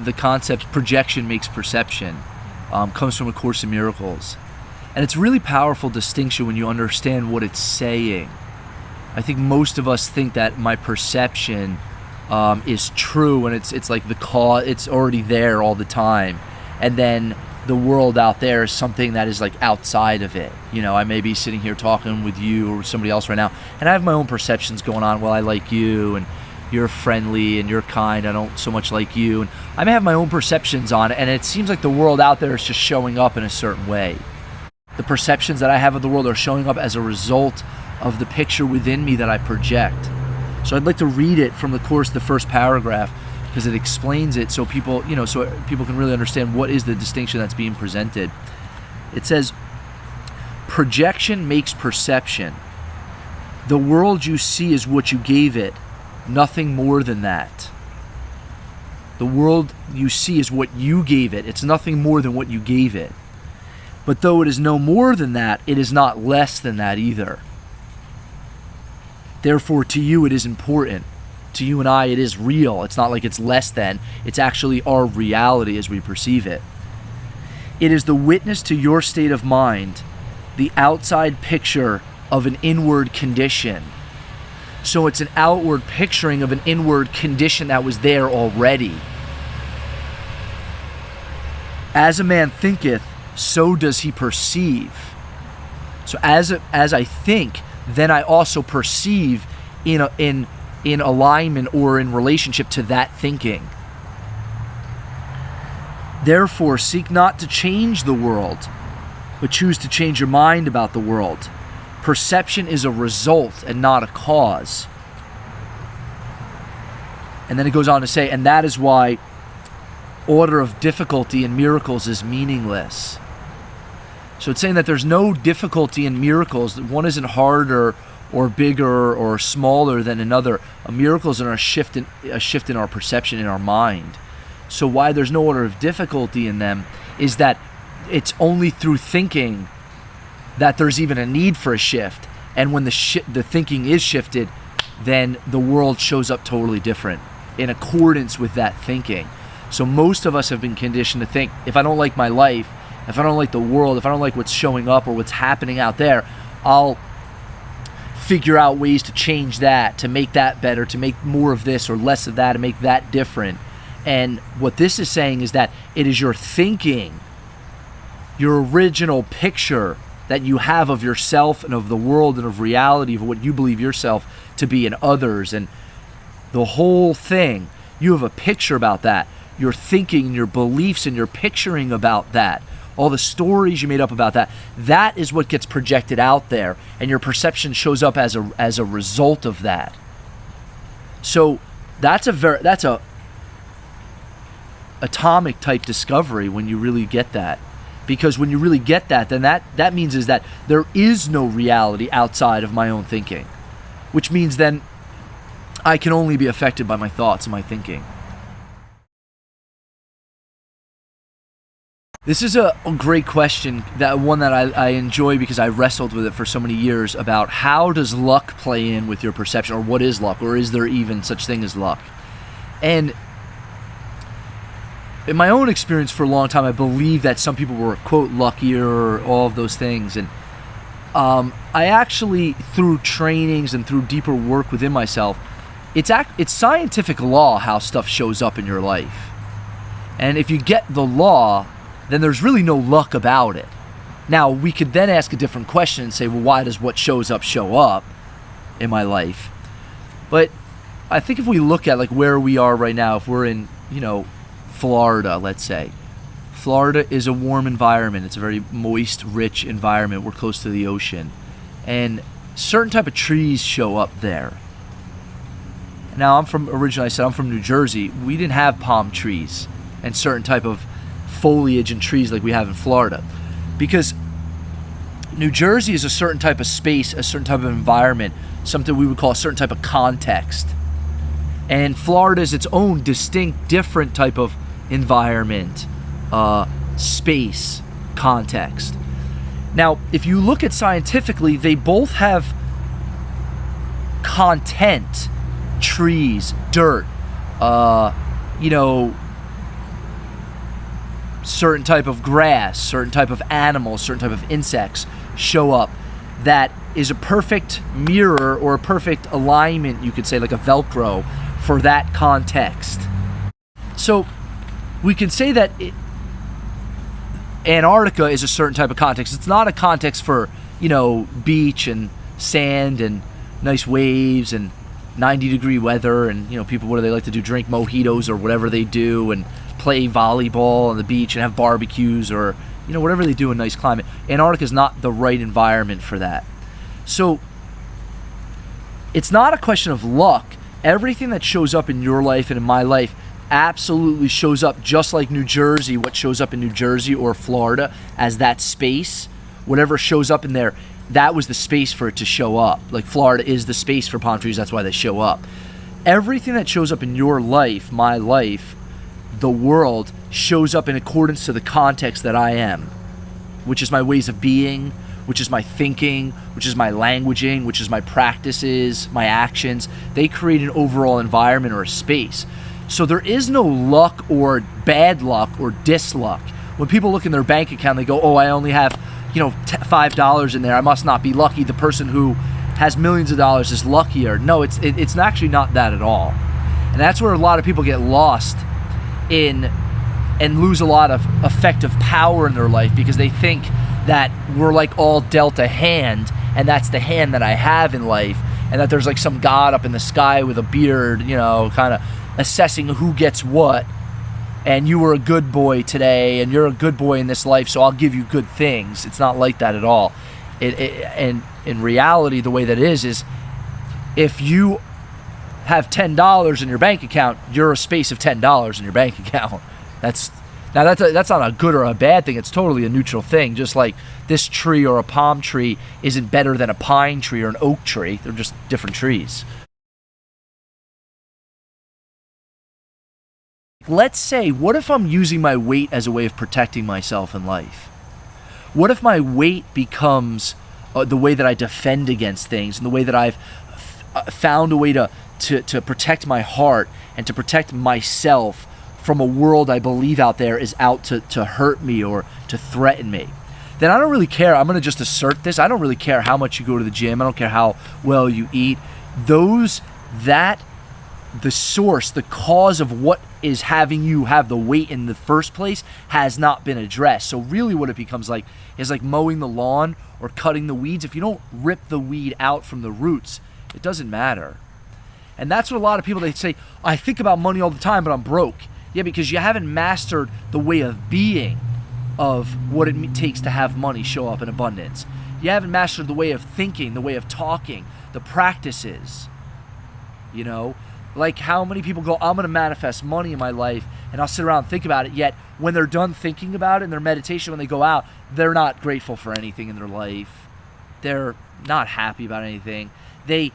the concept projection makes perception comes from A Course in Miracles. And it's a really powerful distinction when you understand what it's saying. I think most of us think that my perception is true, and it's like the cause, it's already there all the time. And then the world out there is something that is like outside of it. You know, I may be sitting here talking with you or somebody else right now, and I have my own perceptions going on. Well, I like you, and you're friendly, and you're kind. I don't so much like you. And I may have my own perceptions on it, and it seems like the world out there is just showing up in a certain way. The perceptions that I have of the world are showing up as a result of the picture within me that I project. So I'd like to read it from the Course, the first paragraph, because it explains it so people, so people can really understand what is the distinction that's being presented. It says, projection makes perception. The world you see is what you gave it, nothing more than that. The world you see is what you gave it. It's nothing more than what you gave it. But though it is no more than that, it is not less than that either. Therefore, to you it is important. To you and I, it is real. It's not like it's less than. It's actually our reality as we perceive it. It is the witness to your state of mind, the outside picture of an inward condition. So it's an outward picturing of an inward condition that was there already. As a man thinketh, so does he perceive. So as I think, then I also perceive in alignment or in relationship to that thinking. Therefore, seek not to change the world, but choose to change your mind about the world. Perception is a result and not a cause. And then it goes on to say, and that is why order of difficulty in miracles is meaningless. So it's saying that there's no difficulty in miracles. One isn't harder or bigger or smaller than another. A miracle is a shift in our perception in our mind. So why there's no order of difficulty in them is that it's only through thinking that there's even a need for a shift. And when the thinking is shifted, then the world shows up totally different in accordance with that thinking. So most of us have been conditioned to think, if I don't like my life, if I don't like the world, if I don't like what's showing up or what's happening out there, I'll figure out ways to change that, to make that better, to make more of this or less of that, and make that different. And what this is saying is that it is your thinking, your original picture that you have of yourself and of the world and of reality, of what you believe yourself to be and others, and the whole thing. You have a picture about that. Your thinking, your beliefs, and your picturing about that. All the stories you made up about that, that is what gets projected out there, and your perception shows up as a result of that. So that's a atomic type discovery when you really get that. Because when you really get that, then that means is that there is no reality outside of my own thinking, which means then I can only be affected by my thoughts and my thinking. This is a great question, that one that I enjoy because I wrestled with it for so many years about how does luck play in with your perception, or what is luck, or is there even such thing as luck? And in my own experience for a long time, I believe that some people were, quote, luckier or all of those things. And I actually, through trainings and through deeper work within myself, it's scientific law how stuff shows up in your life. And if you get the law, then there's really no luck about it. Now, we could then ask a different question and say, well, why does what shows up show up in my life? But I think if we look at like where we are right now, if we're in, Florida, let's say. Florida is a warm environment. It's a very moist, rich environment. We're close to the ocean. And certain type of trees show up there. Now, originally I said I'm from New Jersey. We didn't have palm trees and certain type of foliage and trees like we have in Florida, because New Jersey is a certain type of space, a certain type of environment, something we would call a certain type of context. And Florida is its own distinct, different type of environment, space, context. Now, if you look at scientifically, they both have content, trees, dirt, certain type of grass, certain type of animals, certain type of insects show up that is a perfect mirror or a perfect alignment, you could say, like a Velcro, for that context. So we can say that Antarctica is a certain type of context. It's not a context for, beach and sand and nice waves and 90-degree weather and, people, what do they like to do? Drink mojitos or whatever they do and play volleyball on the beach and have barbecues or, whatever they do in nice climate. Antarctica is not the right environment for that. So it's not a question of luck. Everything that shows up in your life and in my life absolutely shows up, just like New Jersey, what shows up in New Jersey or Florida as that space, whatever shows up in there, that was the space for it to show up. Like Florida is the space for palm trees, that's why they show up. Everything that shows up in your life, my life, the world, shows up in accordance to the context that I am, which is my ways of being, which is my thinking, which is my languaging, which is my practices, my actions. They create an overall environment or a space. So there is no luck or bad luck or disluck. When people look in their bank account, they go, oh, I only have, $5 in there. I must not be lucky. The person who has millions of dollars is luckier. No, it's actually not that at all. And that's where a lot of people get lost in and lose a lot of effective power in their life, because they think that we're like all dealt a hand, and that's the hand that I have in life, and that there's like some God up in the sky with a beard, kind of assessing who gets what, and you were a good boy today, and you're a good boy in this life, so I'll give you good things. It's not like that at all. And in reality, the way that it is if you have $10 in your bank account, you're a space of $10 in your bank account. That's not a good or a bad thing. It's totally a neutral thing. Just like this tree or a palm tree isn't better than a pine tree or an oak tree. They're just different trees. Let's say, what if I'm using my weight as a way of protecting myself in life? What if my weight becomes the way that I defend against things, and the way that I've found a way to protect my heart and to protect myself from a world I believe out there is out to hurt me or to threaten me? Then I don't really care. I'm going to just assert this. I don't really care how much you go to the gym. I don't care how well you eat. The source, the cause of what is having you have the weight in the first place has not been addressed. So really what it becomes like is like mowing the lawn or cutting the weeds. If you don't rip the weed out from the roots, it doesn't matter. And that's what a lot of people, they say, I think about money all the time, but I'm broke. Yeah, because you haven't mastered the way of being of what it takes to have money show up in abundance. You haven't mastered the way of thinking, the way of talking, the practices. Like how many people go, I'm going to manifest money in my life, and I'll sit around and think about it, yet when they're done thinking about it in their meditation, when they go out, they're not grateful for anything in their life. They're not happy about anything. They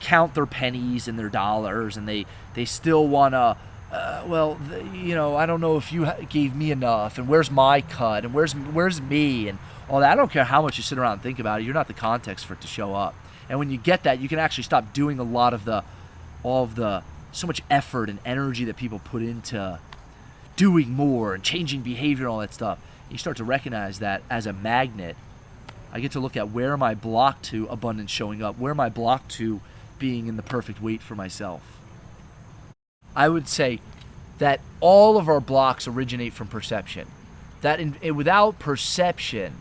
count their pennies and their dollars, and they still want to, I don't know if you gave me enough, and where's my cut, and where's me, and all that. I don't care how much you sit around and think about it. You're not the context for it to show up. And when you get that, you can actually stop doing so much effort and energy that people put into doing more and changing behavior and all that stuff. You start to recognize that as a magnet, I get to look at where am I blocked to abundance showing up, where am I blocked to being in the perfect weight for myself. I would say that all of our blocks originate from perception. That without perception,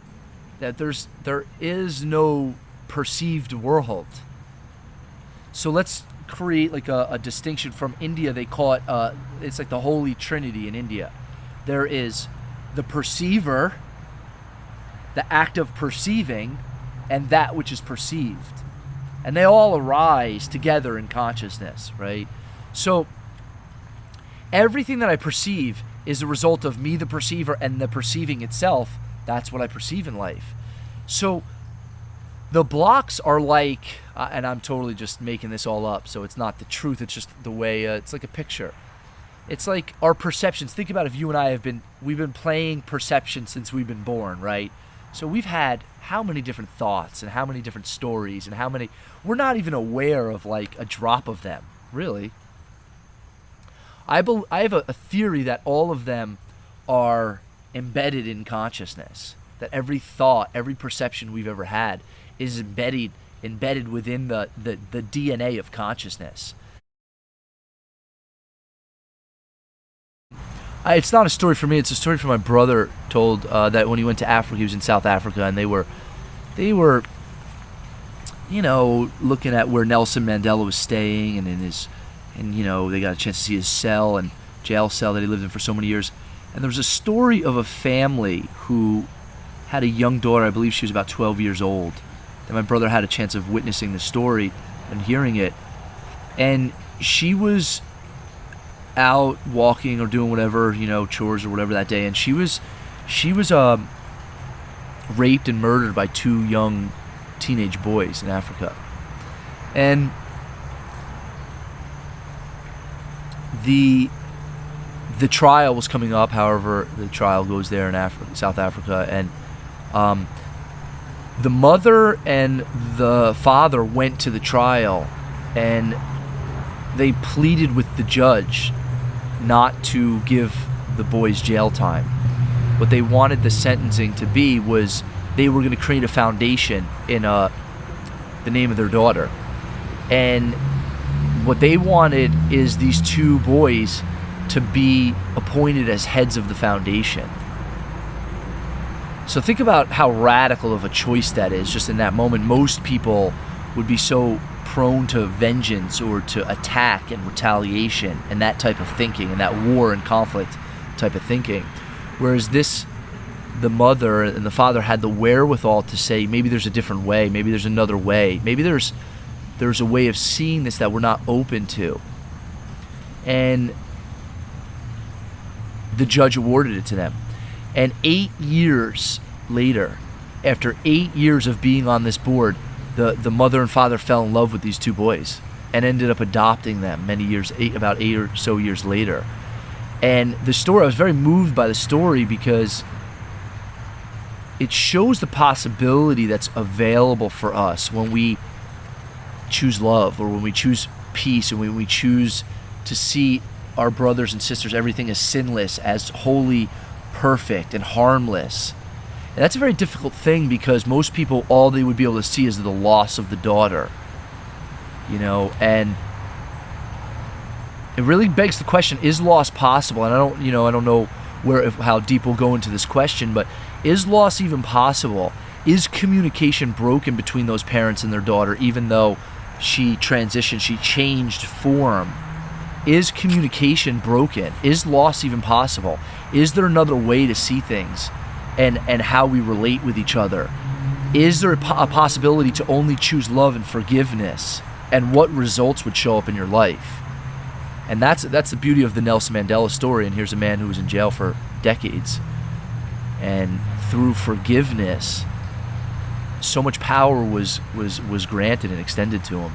that there is no perceived world. So let's create like a distinction from India. They call it it's like the Holy Trinity in India. There is the perceiver, the act of perceiving, and that which is perceived, and they all arise together in consciousness, right? So everything that I perceive is a result of me, the perceiver, and the perceiving itself. That's what I perceive in life. So the blocks are like, and I'm totally just making this all up, so it's not the truth, it's just the way, it's like a picture. It's like our perceptions. Think about if you and I we've been playing perception since we've been born, right? So we've had how many different thoughts and how many different stories and we're not even aware of like a drop of them, really. I have a theory that all of them are embedded in consciousness. That every thought, every perception we've ever had is embedded within the DNA of consciousness. It's not a story for me. It's a story for my brother. Told that when he went to Africa, he was in South Africa, and they were, looking at where Nelson Mandela was staying, and they got a chance to see his cell and jail cell that he lived in for so many years. And there was a story of a family who had a young daughter. I believe she was about 12 years old. And my brother had a chance of witnessing the story and hearing it. And she was out walking or doing whatever, chores or whatever that day, and she was raped and murdered by two young teenage boys in Africa. And the trial was coming up. However, the trial goes there in South Africa, and the mother and the father went to the trial, and they pleaded with the judge not to give the boys jail time. What they wanted the sentencing to be was they were going to create a foundation in the name of their daughter. And what they wanted is these two boys to be appointed as heads of the foundation. So think about how radical of a choice that is. Just in that moment, most people would be so prone to vengeance or to attack and retaliation and that type of thinking, and that war and conflict type of thinking. Whereas the mother and the father had the wherewithal to say, maybe there's a different way, maybe there's another way, maybe there's a way of seeing this that we're not open to. And the judge awarded it to them. And 8 years later, after 8 years of being on this board, the mother and father fell in love with these two boys and ended up adopting them about 8 or so years later. And the story, I was very moved by the story because it shows the possibility that's available for us when we choose love, or when we choose peace, and when we choose to see our brothers and sisters, everything as sinless, as holy, perfect, and harmless. And that's a very difficult thing, because most people, all they would be able to see is the loss of the daughter. And it really begs the question, is loss possible? And I don't know how deep we'll go into this question, but is loss even possible? Is communication broken between those parents and their daughter, even though she transitioned, she changed form? Is communication broken? Is loss even possible? Is there another way to see things and how we relate with each other? Is there a possibility to only choose love and forgiveness, and what results would show up in your life? And that's the beauty of the Nelson Mandela story. And here's a man who was in jail for decades, and through forgiveness, so much power was granted and extended to him.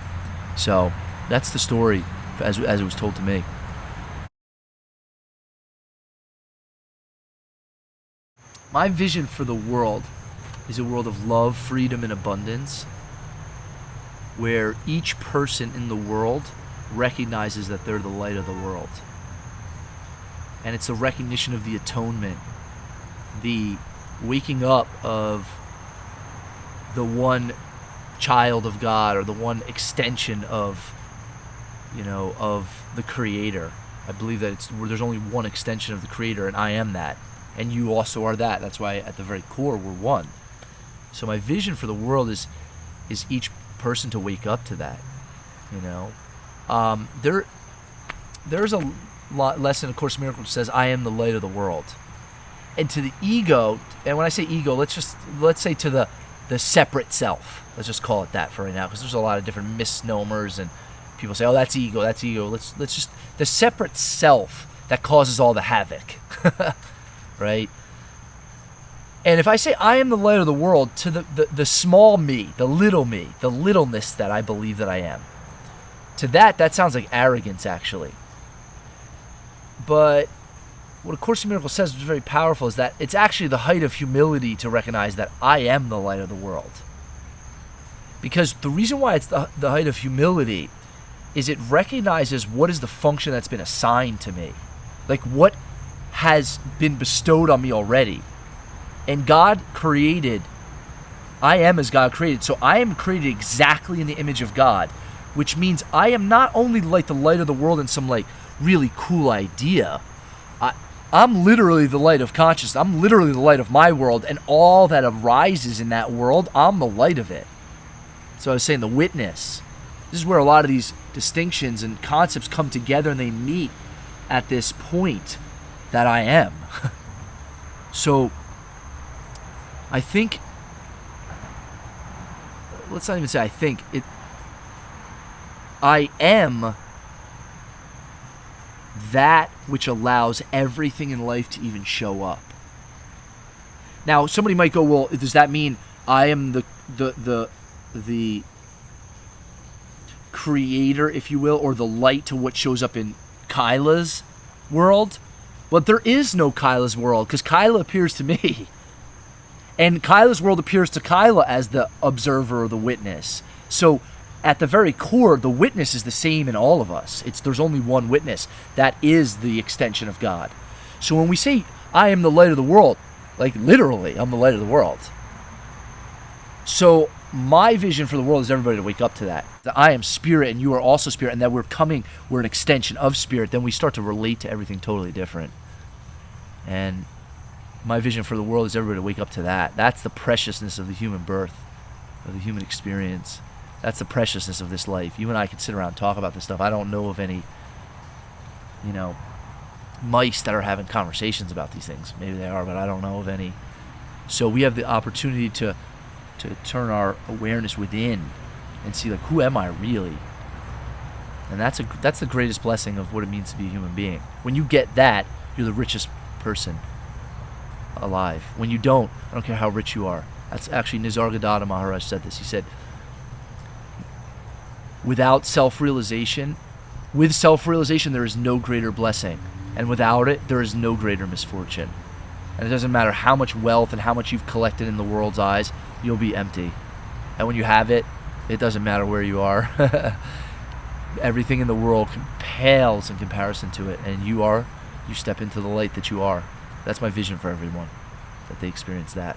So that's the story as it was told to me. My vision for the world is a world of love, freedom, and abundance, where each person in the world recognizes that they're the light of the world. And it's a recognition of the atonement, the waking up of the one child of God, or the one extension of the Creator. I believe that there's only one extension of the Creator, and I am that. And you also are that. That's why at the very core we're one. So my vision for the world is each person to wake up to that. There's a lesson in A Course in Miracles which says, I am the light of the world. And to the ego, and when I say ego, let's say to the separate self. Let's just call it that for right now, because there's a lot of different misnomers, and people say, oh, that's ego. Let's just, the separate self that causes all the havoc. Right? And if I say I am the light of the world, to the small me, the littleness that I believe that I am, to that sounds like arrogance, actually. But what A Course in Miracles says, which is very powerful, is that it's actually the height of humility to recognize that I am the light of the world. Because the reason why it's the height of humility is it recognizes what is the function that's been assigned to me. Like, has been bestowed on me already. And God created, I am as God created. So I am created exactly in the image of God, which means I am not only like the light of the world in some like really cool idea. I'm literally the light of consciousness. I'm literally the light of my world, and all that arises in that world, I'm the light of it. So I was saying the witness. This is where a lot of these distinctions and concepts come together and they meet at this point that I am. So I think, let's not even say I think, I am that which allows everything in life to even show up. Now, somebody might go, well, does that mean I am the creator, if you will, or the light to what shows up in Kyla's world? But there is no Kyla's world, because Kyla appears to me. And Kyla's world appears to Kyla as the observer or the witness. So at the very core, the witness is the same in all of us. There's only one witness. That is the extension of God. So when we say, I am the light of the world, like literally, I'm the light of the world. So my vision for the world is everybody to wake up to that. That I am spirit and you are also spirit, and that we're an extension of spirit. Then we start to relate to everything totally different. And my vision for the world is everybody to wake up to that. That's the preciousness of the human birth, of the human experience. That's the preciousness of this life. You and I can sit around and talk about this stuff. I don't know of any, mice that are having conversations about these things. Maybe they are, but I don't know of any. So we have the opportunity to turn our awareness within and see, like, who am I really? And that's the greatest blessing of what it means to be a human being. When you get that, you're the richest person alive. When you don't, I don't care how rich you are. That's actually Nisargadatta Maharaj said this. He said, with self-realization, there is no greater blessing. And without it, there is no greater misfortune. And it doesn't matter how much wealth and how much you've collected in the world's eyes, you'll be empty. And when you have it, it doesn't matter where you are. Everything in the world pales in comparison to it. And you step into the light that you are. That's my vision for everyone, that they experience that.